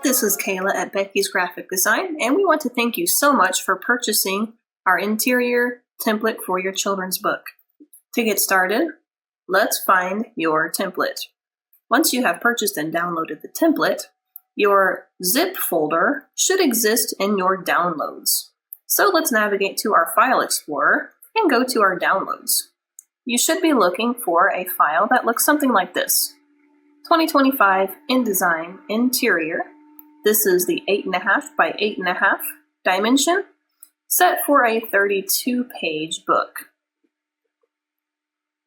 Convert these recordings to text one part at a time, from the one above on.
This is Kayla at Becky's Graphic Design, and we want to thank you so much for purchasing our interior template for your children's book. To get started, let's find your template. Once you have purchased and downloaded the template, your zip folder should exist in your downloads. So let's navigate to our File Explorer and go to our downloads. You should be looking for a file that looks something like this. 2025 InDesign Interior. This is the 8.5 by 8.5 dimension, set for a 32-page book.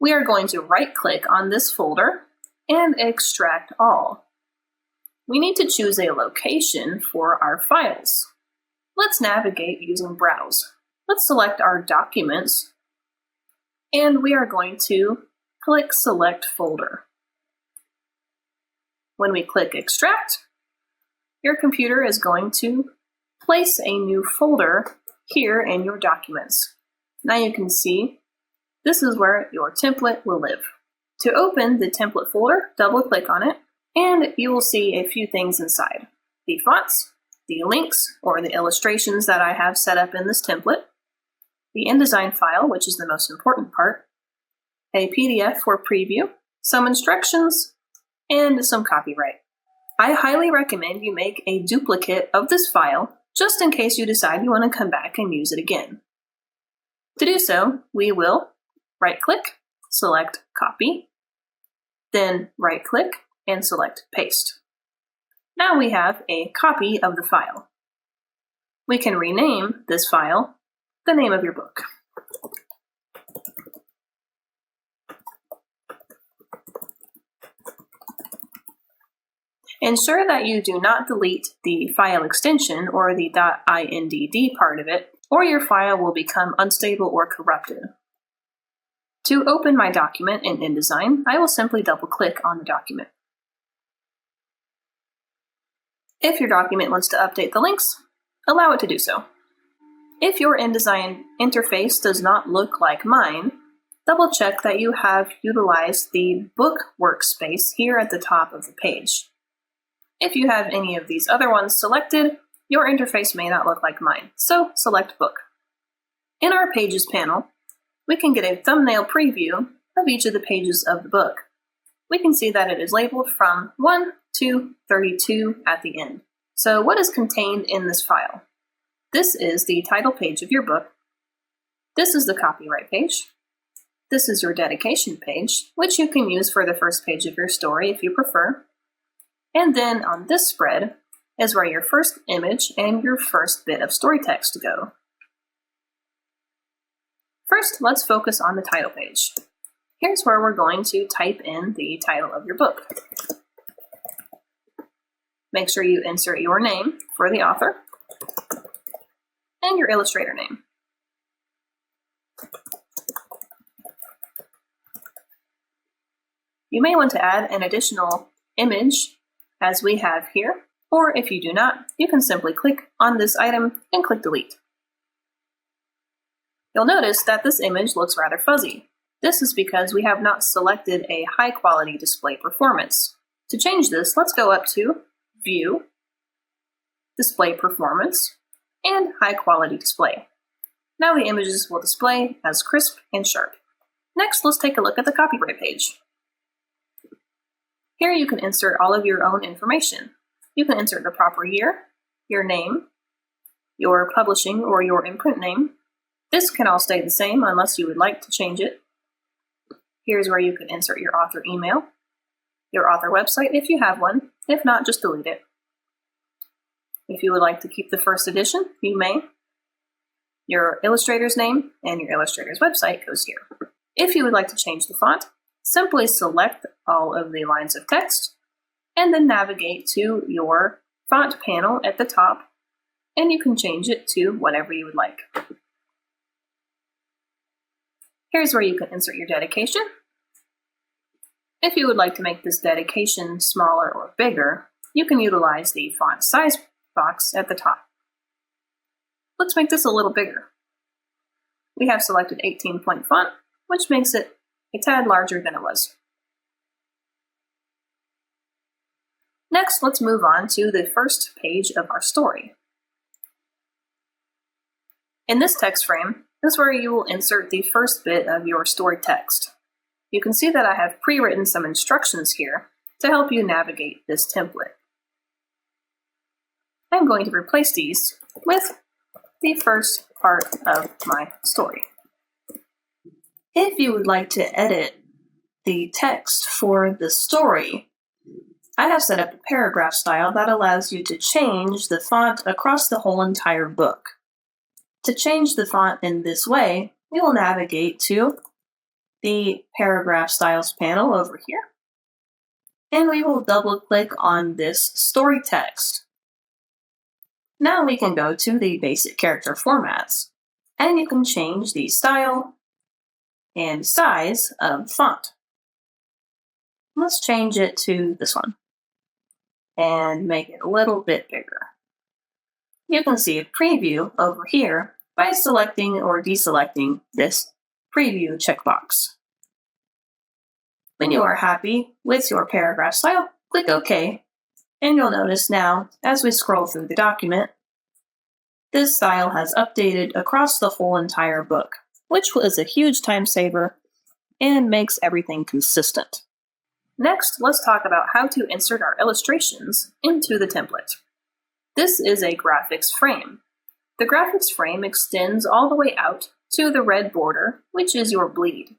We are going to right-click on this folder and extract all. We need to choose a location for our files. Let's navigate using Browse. Let's select our documents, and we are going to click Select Folder. When we click Extract, your computer is going to place a new folder here in your documents. Now you can see this is where your template will live. To open the template folder, double-click on it, and you will see a few things inside. The fonts, the links or the illustrations that I have set up in this template, the InDesign file, which is the most important part, a PDF for preview, some instructions, and some copyright. I highly recommend you make a duplicate of this file just in case you decide you want to come back and use it again. To do so, we will right-click, select Copy, then right-click and select Paste. Now we have a copy of the file. We can rename this file the name of your book. Ensure that you do not delete the file extension or the .INDD part of it, or your file will become unstable or corrupted. To open my document in InDesign, I will simply double-click on the document. If your document wants to update the links, allow it to do so. If your InDesign interface does not look like mine, double-check that you have utilized the book workspace here at the top of the page. If you have any of these other ones selected, your interface may not look like mine, so select Book. In our Pages panel, we can get a thumbnail preview of each of the pages of the book. We can see that it is labeled from 1 to 32 at the end. So what is contained in this file? This is the title page of your book. This is the copyright page. This is your dedication page, which you can use for the first page of your story if you prefer. And then on this spread is where your first image and your first bit of story text go. First, let's focus on the title page. Here's where we're going to type in the title of your book. Make sure you insert your name for the author and your illustrator name. You may want to add an additional image as we have here, or if you do not, you can simply click on this item and click Delete. You'll notice that this image looks rather fuzzy. This is because we have not selected a high-quality display performance. To change this, let's go up to View, Display Performance, and High Quality Display. Now the images will display as crisp and sharp. Next, let's take a look at the copyright page. Here you can insert all of your own information. You can insert the proper year, your name, your publishing or your imprint name. This can all stay the same unless you would like to change it. Here's where you can insert your author email, your author website if you have one. If not, just delete it. If you would like to keep the first edition, you may. Your illustrator's name and your illustrator's website goes here. If you would like to change the font, simply select all of the lines of text and then navigate to your font panel at the top, and you can change it to whatever you would like. Here's where you can insert your dedication. If you would like to make this dedication smaller or bigger, you can utilize the font size box at the top. Let's make this a little bigger. We have selected 18-point font, which makes it a tad larger than it was. Next, let's move on to the first page of our story. In this text frame, this is where you will insert the first bit of your story text. You can see that I have pre-written some instructions here to help you navigate this template. I'm going to replace these with the first part of my story. If you would like to edit the text for the story, I have set up a paragraph style that allows you to change the font across the whole entire book. To change the font in this way, we will navigate to the Paragraph Styles panel over here, and we will double-click on this story text. Now we can go to the basic character formats, and you can change the style and size of font. Let's change it to this one, and make it a little bit bigger. You can see a preview over here by selecting or deselecting this preview checkbox. When you are happy with your paragraph style, click OK, and you'll notice now, as we scroll through the document, this style has updated across the whole entire book, which was a huge time saver and makes everything consistent. Next, let's talk about how to insert our illustrations into the template. This is a graphics frame. The graphics frame extends all the way out to the red border, which is your bleed.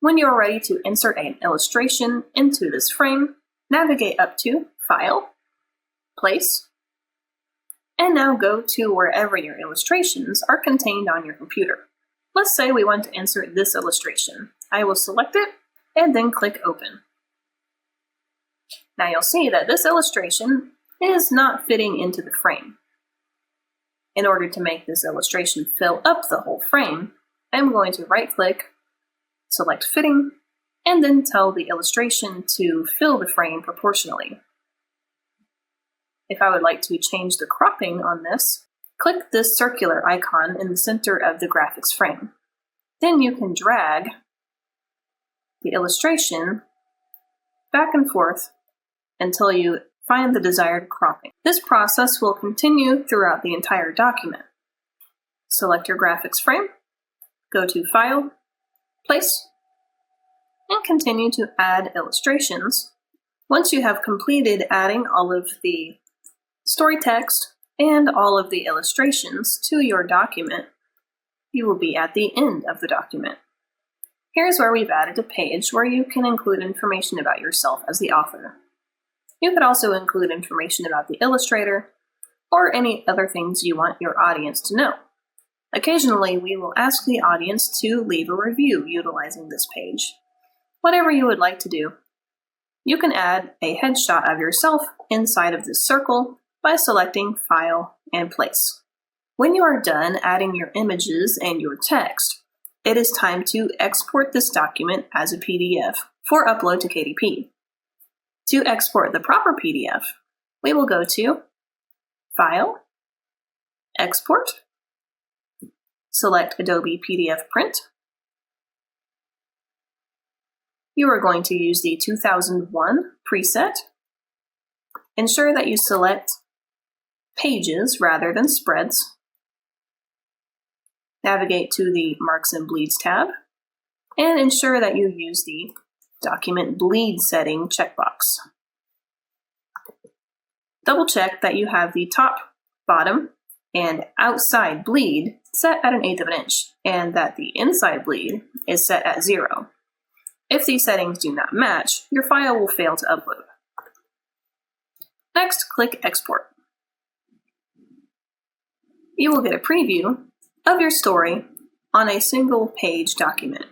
When you're ready to insert an illustration into this frame, navigate up to File, Place, and now go to wherever your illustrations are contained on your computer. Let's say we want to insert this illustration. I will select it and then click Open. Now you'll see that this illustration is not fitting into the frame. In order to make this illustration fill up the whole frame, I'm going to right-click, select Fitting, and then tell the illustration to fill the frame proportionally. If I would like to change the cropping on this, click this circular icon in the center of the graphics frame. Then you can drag the illustration back and forth until you find the desired cropping. This process will continue throughout the entire document. Select your graphics frame, go to File, Place, and continue to add illustrations. Once you have completed adding all of the story text and all of the illustrations to your document, you will be at the end of the document. Here's where we've added a page where you can include information about yourself as the author. You could also include information about the illustrator or any other things you want your audience to know. Occasionally, we will ask the audience to leave a review utilizing this page. Whatever you would like to do. You can add a headshot of yourself inside of this circle by selecting File and Place. When you are done adding your images and your text, it is time to export this document as a PDF for upload to KDP. To export the proper PDF, we will go to File, Export, select Adobe PDF Print. You are going to use the 2001 preset. Ensure that you select Pages rather than Spreads. Navigate to the Marks and Bleeds tab, and ensure that you use the Document Bleed Setting checkbox. Double check that you have the top, bottom, and outside bleed set at 1/8 of an inch, and that the inside bleed is set at 0. If these settings do not match, your file will fail to upload. Next, click Export. You will get a preview of your story on a single-page document.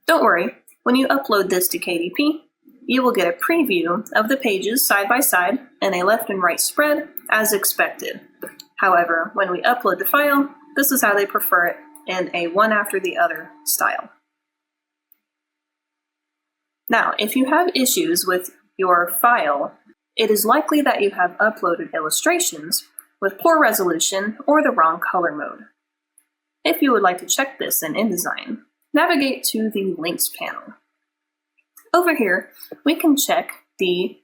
Don't worry, when you upload this to KDP, you will get a preview of the pages side by side and a left and right spread as expected. However, when we upload the file, this is how they prefer it in a one after the other style. Now, if you have issues with your file, it is likely that you have uploaded illustrations with poor resolution or the wrong color mode. If you would like to check this in InDesign, navigate to the Links panel. Over here, we can check the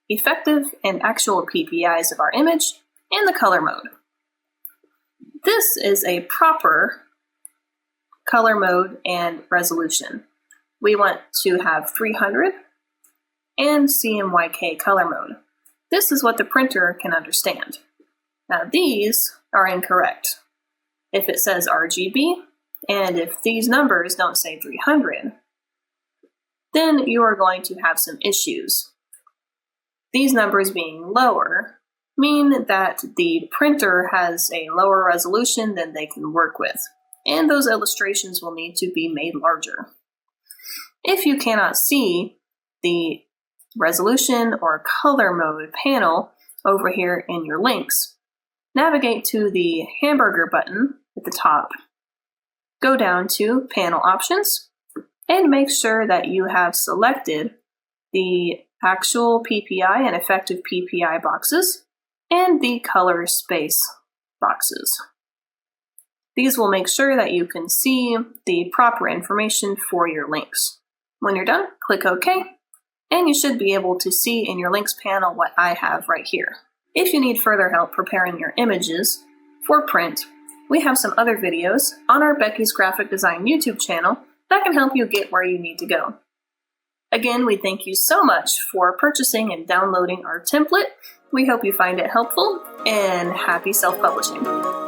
effective and actual PPIs of our image, and the color mode. This is a proper color mode and resolution. We want to have 300 and CMYK color mode. This is what the printer can understand. Now these are incorrect. If it says RGB, and if these numbers don't say 300, then you are going to have some issues. These numbers being lower mean that the printer has a lower resolution than they can work with, and those illustrations will need to be made larger. If you cannot see the resolution or color mode panel over here in your links, navigate to the hamburger button at the top, go down to Panel Options, and make sure that you have selected the actual PPI and effective PPI boxes and the color space boxes. These will make sure that you can see the proper information for your links. When you're done, click OK, and you should be able to see in your links panel what I have right here. If you need further help preparing your images for print, we have some other videos on our Becky's Graphic Design YouTube channel that can help you get where you need to go. Again, we thank you so much for purchasing and downloading our template. We hope you find it helpful, and happy self-publishing.